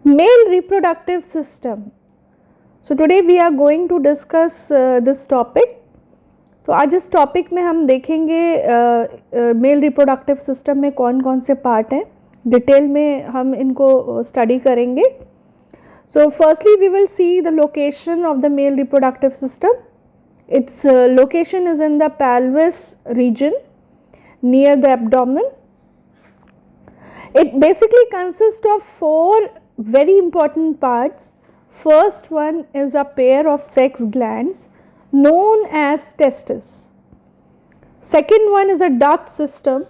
Male reproductive system. So today we are going to discuss this topic. तो आज इस topic में हम देखेंगे मेल रिप्रोडक्टिव सिस्टम में कौन कौन से पार्ट हैं, डिटेल में हम इनको स्टडी करेंगे. So firstly we will see the location of the male reproductive system. Its location is in the pelvis region near the abdomen. It basically consists of four very important parts. First one is a pair of sex glands known as testes. Second one is a duct system,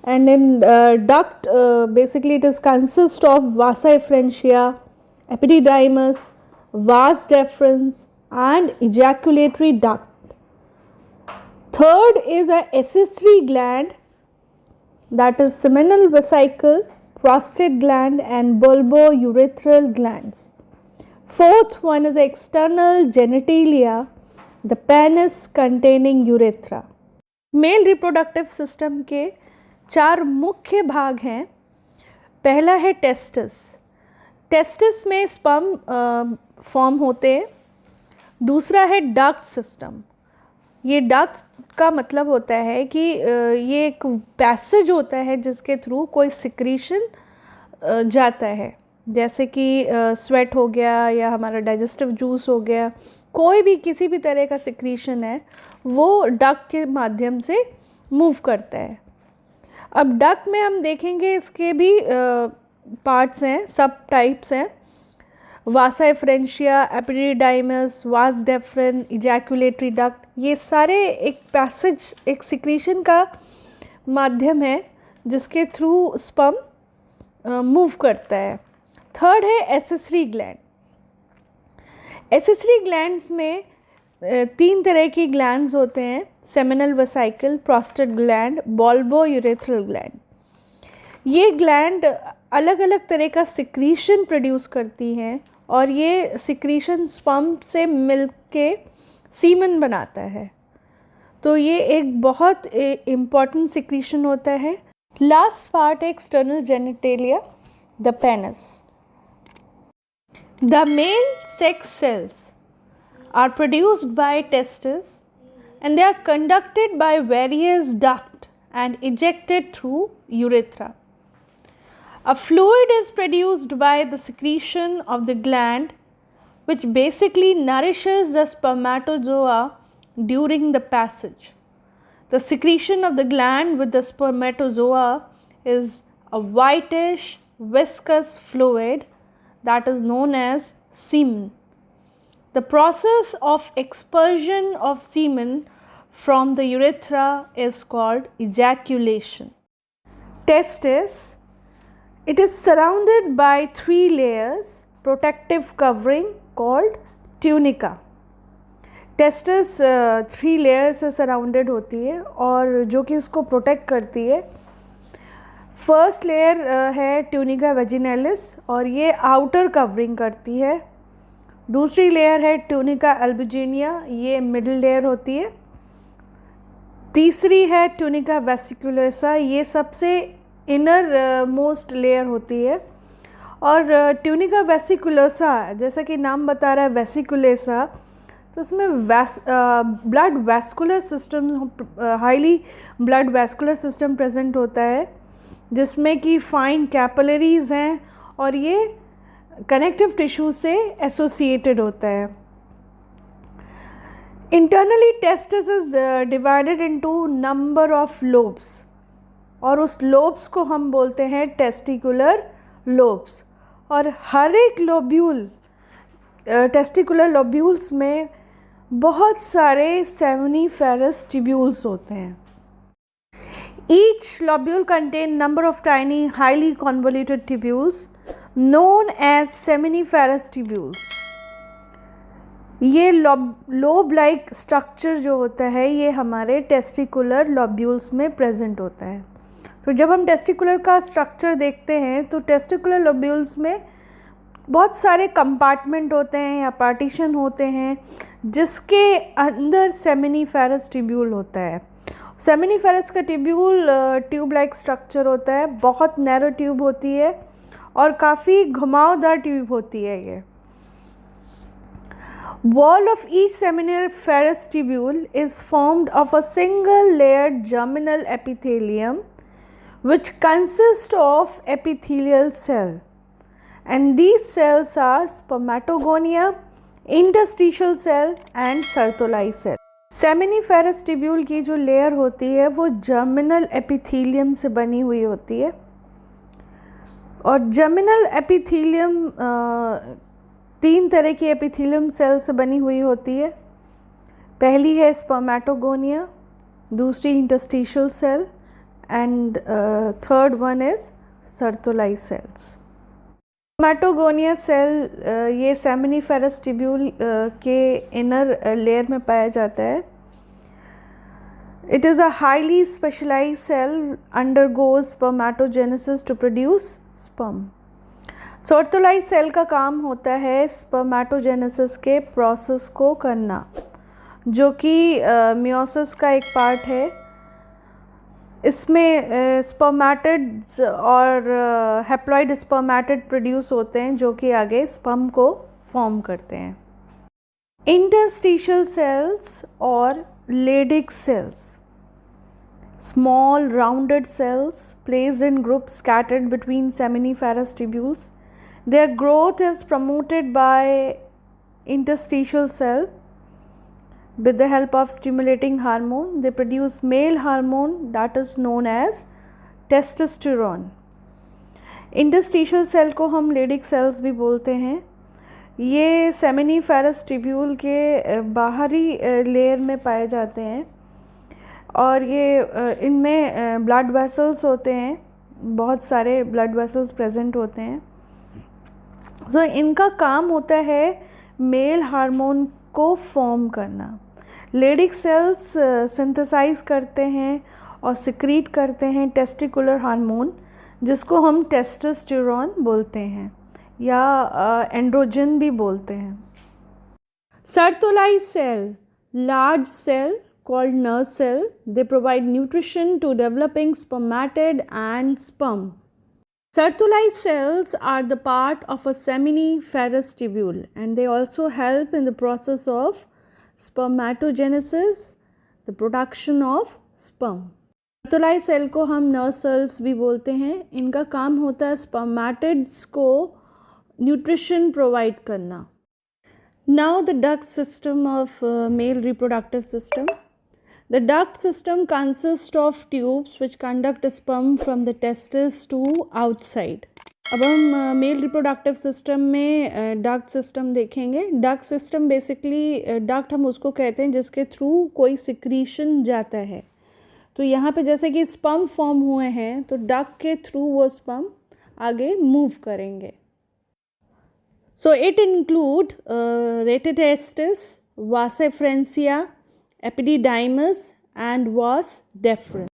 and in duct basically it is consists of vasa efferentia, epididymis, vas deferens and ejaculatory duct. Third is a accessory gland, that is seminal vesicle, prostate gland and bulbourethral glands. Fourth one is external genitalia, the penis containing urethra. Male reproductive system के चार मुख्य भाग हैं. पहला है testis. Testis में sperm form होते हैं. दूसरा है डक्ट सिस्टम. ये डक्ट का मतलब होता है कि ये एक पैसेज होता है जिसके थ्रू कोई सिक्रीशन जाता है, जैसे कि स्वेट हो गया या हमारा डाइजेस्टिव जूस हो गया, कोई भी किसी भी तरह का सिक्रीशन है वो डक्ट के माध्यम से मूव करता है. अब डक्ट में हम देखेंगे इसके भी पार्ट्स हैं, सब टाइप्स हैं. वासा एफरेंशिया, एपिडिडाइमस, वास डेफरन, इजैकुलेटरी डक्ट, ये सारे एक पैसेज, एक सिक्रीशन का माध्यम है जिसके थ्रू स्पर्म मूव करता है. थर्ड है एसेसरी ग्लैंड. एसेसरी ग्लैंड्स में तीन तरह की ग्लैंड्स होते हैं: seminal vesicle, prostate gland, bulbourethral gland. ये ग्लैंड अलग अलग तरह का सिक्रीशन प्रोड्यूस करती हैं और ये सिक्रीशन स्पर्म से मिलके सीमन बनाता है. तो ये एक बहुत इम्पॉर्टेंट सिक्रीशन होता है. लास्ट पार्ट है external genitalia, the penis. The male sex cells are produced by testes and they are conducted by various ducts and ejected through urethra. A fluid is produced by the secretion of the gland which basically nourishes the spermatozoa during the passage. The secretion of the gland with the spermatozoa is a whitish viscous fluid that is known as semen. The process of expulsion of semen from the urethra is called ejaculation. Testis, it is surrounded by three layers protective covering called tunica. Testis three layer से surrounded होती है और जो कि उसको protect करती है. First layer है ट्यूनिका वेजिनैलिस और ये आउटर कवरिंग करती है. दूसरी लेयर है ट्यूनिका अल्बुजिनिया, ये मिडिल लेयर होती है. तीसरी है ट्यूनिका वेसिकुलोसा, ये सबसे इनर मोस्ट लेयर होती है. और ट्यूनिका वेसिकुलोसा जैसा कि नाम बता रहा है वेसिकुलेसा, तो उसमें blood vascular system, highly blood vascular system present होता है जिसमें कि फाइन कैपिलरीज हैं और ये कनेक्टिव टिश्यू से एसोसिएटेड होता है. Internally testis is divided into number of lobes और उस लोब्स को हम बोलते हैं टेस्टिकुलर लोब्स. और हर एक लोब्यूल, टेस्टिकुलर लोब्यूल्स में बहुत सारे सेमिनिफेरस ट्यूब्यूल्स होते हैं. Each lobule contains number of tiny highly convoluted tubules known as seminiferous tubules. ये लोब लाइक स्ट्रक्चर जो होता है ये हमारे टेस्टिकुलर लोब्यूल्स में प्रेजेंट होता है. तो जब हम टेस्टिकुलर का स्ट्रक्चर देखते हैं तो टेस्टिकुलर लोब्यूल्स में बहुत सारे कंपार्टमेंट होते हैं या पार्टीशन होते हैं जिसके अंदर सेमिनिफेरस ट्यूब्यूल होता है. सेमिनिफेरस का ट्यूब्यूल ट्यूब लाइक स्ट्रक्चर होता है, बहुत नैरो ट्यूब होती है और काफ़ी घुमावदार ट्यूब होती है ये। Wall of each seminiferous tubule is formed of a single layered germinal epithelium which consists of epithelial cell, and these cells are spermatogonia, interstitial cell and Sertoli cell. Seminiferous tubule की जो layer होती है वो germinal epithelium से बनी हुई होती है, और जर्मिनल एपिथीलियम 3 तरह की एपिथीलियम सेल से बनी हुई होती है। पहली है स्पर्मेटोगोनिया, दूसरी interstitial cell and third one is Sertoli cells. Spermatogonia cell ये सेमिनिफेरस ट्यूब्यूल के इनर लेयर में पाया जाता है। It is a highly specialised cell undergoes spermatogenesis to produce sperm. Sertoli cell का काम होता है स्पर्मेटोजेनेसिस के प्रोसेस को करना, जो कि मियोसिस का एक पार्ट है। इसमें स्पर्मेटिड्स और हैप्लॉइड स्पर्मेटिड प्रोड्यूस होते हैं जो कि आगे स्पर्म को फॉर्म करते हैं। इंटरस्टिशियल सेल्स और Leydig cells, small rounded cells placed in groups scattered between seminiferous tubules. Their growth is promoted by interstitial cell with the help of stimulating hormone. They produce male hormone that is known as testosterone. Interstitial cell को हम Leydig cells भी बोलते हैं। ये seminiferous tubule के बाहरी layer में पाए जाते हैं और ये इनमें ब्लड वेसल्स होते हैं, बहुत सारे ब्लड वेसल्स प्रेजेंट होते हैं। सो इनका काम होता है मेल हार्मोन को फॉर्म करना। लेडिग सेल्स सिंथेसाइज करते हैं और सिक्रीट करते हैं टेस्टिकुलर हार्मोन, जिसको हम टेस्टोस्टेरोन बोलते हैं या एंड्रोजन भी बोलते हैं। Sertoli cell, large cell called nurse cell. They provide nutrition to developing spermatid and sperm. Sertoli cells are the part of a seminiferous tubule and they also help in the process of spermatogenesis, the production of sperm. Sertoli cell को हम nurse cells भी बोलते हैं। इनका काम होता है spermatids को nutrition provide करना। Now the duct system of male reproductive system. The duct system consists of tubes which conduct sperm from the testes to outside. अब हम मेल रिप्रोडक्टिव सिस्टम में डक्ट सिस्टम देखेंगे। डक्ट सिस्टम बेसिकली डक्ट हम उसको कहते हैं जिसके through कोई सिक्रीशन जाता है। तो यहाँ पे जैसे कि स्पर्म फॉर्म हुए हैं तो डक्ट के थ्रू वो स्पर्म आगे मूव करेंगे। सो इट इंक्लूड रेटिटेस्टिस, वास एफ्रेंसिया, epididymis and vas deferens.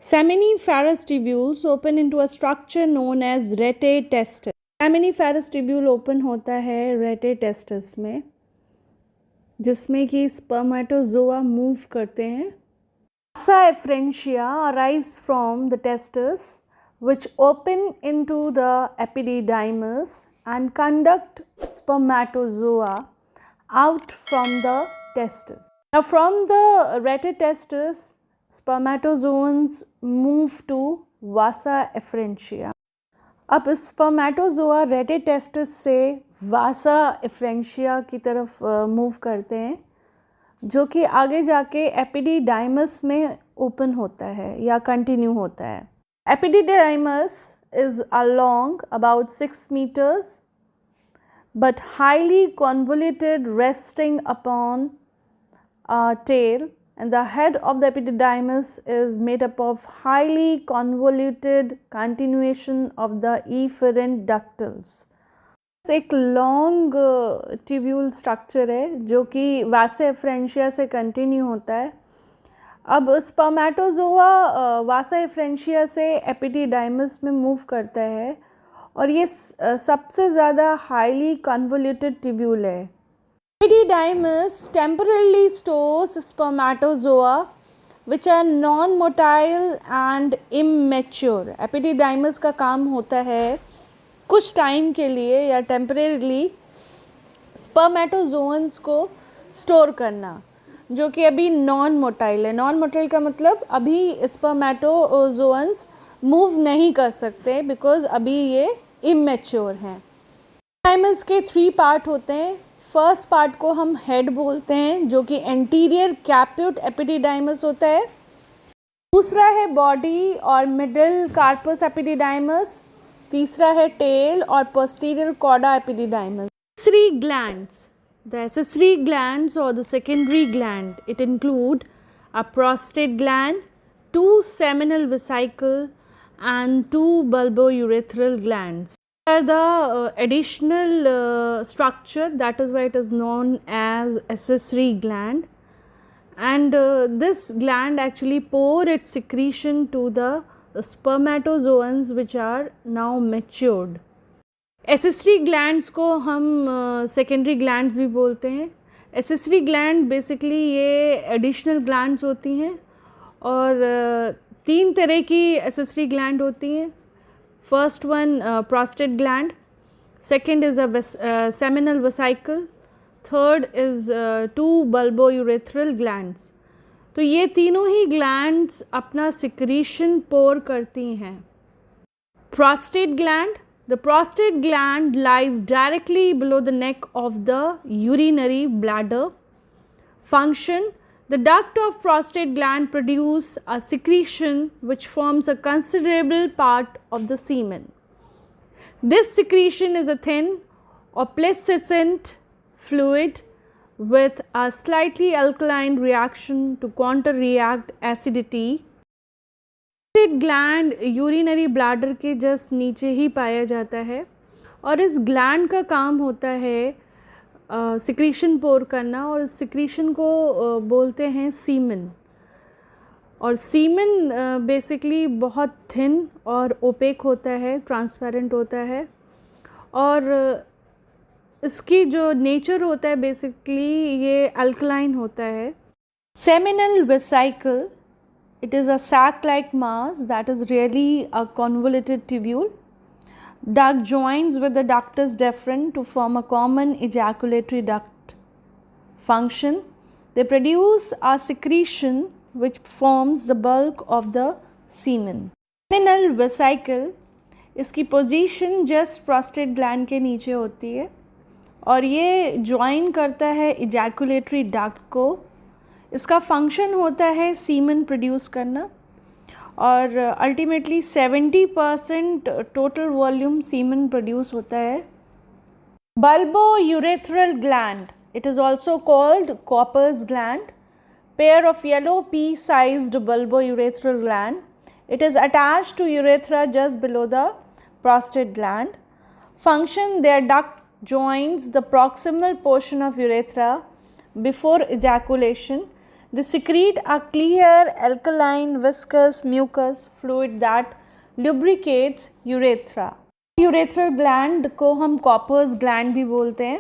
Seminiferous tubules open into a structure known as rete testis. Seminiferous tubule open होता है rete testis में, जिसमें कि spermatozoa move करते हैं। Vasa efferentia arise from the testes which open into the epididymis and conduct spermatozoa out from the testis. Now from the rete testis, spermatozoans move to vasa efferentia. अब spermatozoa rete testis से vasa efferentia की तरफ move करते हैं, जो कि आगे जाके epididymis में ओपन होता है या कंटिन्यू होता है। Epididymis is long about 6 meters but highly convoluted, resting upon tail, and the head of the epididymis is made up of highly convoluted continuation of the efferent ductils. एक long tubule structure है जो कि वासा efferentia से continue होता है। अब spermatozoa वासा efferentia से epididymis में मूव करता है और ये सबसे ज़्यादा हाईली कन्वोल्यूटेड ट्यूब्यूल है। Epididymis temporarily stores spermatozoa which are non-motile and immature. Epididymis का काम होता है कुछ टाइम के लिए या टेम्परेरीली स्पर्मेटोजोन्स को स्टोर करना, जो कि अभी नॉन मोटाइल है। नॉन मोटाइल का मतलब अभी स्पर्मेटोजोन्स मूव नहीं कर सकते बिकॉज अभी ये इमेच्योर हैं। एपिडाइमस के 3 पार्ट होते हैं। फर्स्ट पार्ट को हम हेड बोलते हैं, जो कि एंटीरियर कैप्यूट एपिडिडाइमस होता है। दूसरा है बॉडी और मिडिल कार्पस एपिडिडाइमस। तीसरा है टेल और posterior chorda epididymis. Accessory glands. The accessory glands or the secondary gland, it include a prostate gland, 2 seminal vesicle and 2 bulbourethral glands. They are the additional structure, that is why it is known as accessory gland, and this gland actually pour its secretion to the spermatozoans which are now matured. Accessory glands को हम secondary glands भी बोलते हैं। Accessory gland basically ये additional glands होती हैं और 3 तरह की एसेसरी ग्लैंड होती हैं। First one prostate gland, second is a seminal vesicle, third is 2 bulbourethral glands. तो ये तीनों ही ग्लैंड्स अपना सिक्रीशन पोर करती हैं। Prostate gland, the prostate gland lies directly below the neck of the urinary bladder. Function: the duct of prostate gland produce a secretion which forms a considerable part of the semen. This secretion is a thin opalescent fluid with a slightly alkaline reaction to counter-react acidity. Prostate gland urinary bladder के just नीचे ही पाया जाता है और इस gland का काम होता है सिक्रीशन पोर करना, और इस सिक्रीशन को बोलते हैं सीमन। और सीमन बेसिकली बहुत थिन और ओपेक होता है, ट्रांसपेरेंट होता है, और इसकी जो नेचर होता है बेसिकली ये अल्कलाइन होता है। Seminal vesicle, it is a sac-like mass that is really a convoluted tubule. Duct joins with the ductus deferens to form a common ejaculatory duct. Function: they produce a secretion which forms the bulk of the semen. Seminal vesicle, इसकी position just prostate gland के नीचे होती है और ये join करता है ejaculatory duct को। इसका फंक्शन होता है सीमन प्रोड्यूस करना और ultimately 70% total volume semen produce होता है। bulbourethral gland, it is also called Copper's gland, pair of yellow pea-sized bulbourethral gland. It is attached to urethra just below the prostate gland. Function: their duct joins the proximal portion of urethra before ejaculation. They secrete a clear alkaline viscous mucus fluid that lubricates urethra. Urethral gland को हम Cowper's gland भी बोलते हैं।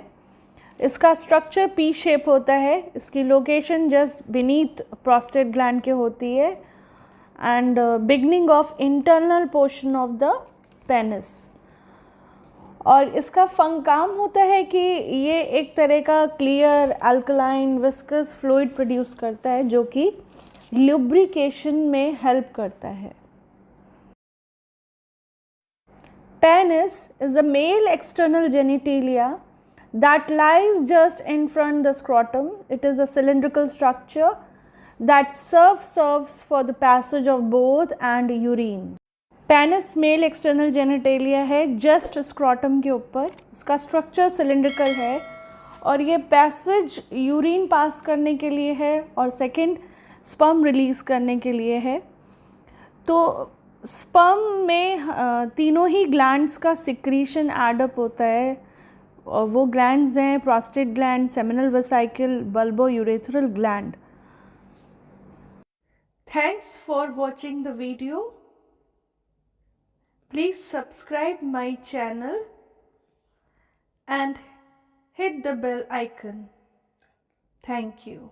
इसका structure P shape होता है। इसकी location just beneath prostate gland के होती है and beginning of internal portion of the penis. और इसका काम होता है कि ये एक तरह का clear alkaline viscous fluid produce करता है जो कि ल्यूब्रिकेशन में हेल्प करता है। Penis is a male external genitalia that lies just in front the scrotum. It is a cylindrical structure that serves for the passage of both and urine. Penis male external genitalia है just scrotum के ऊपर। इसका structure cylindrical है और ये passage urine pass करने के लिए है और सेकंड स्पर्म रिलीज़ करने के लिए है। तो स्पर्म में तीनों ही ग्लैंड्स का सिक्रीशन एडअप होता है और वो ग्लैंड्स हैं prostate gland, seminal vesicle, bulbourethral gland. Thanks for watching the video. Please subscribe my channel and hit the bell icon. Thank you.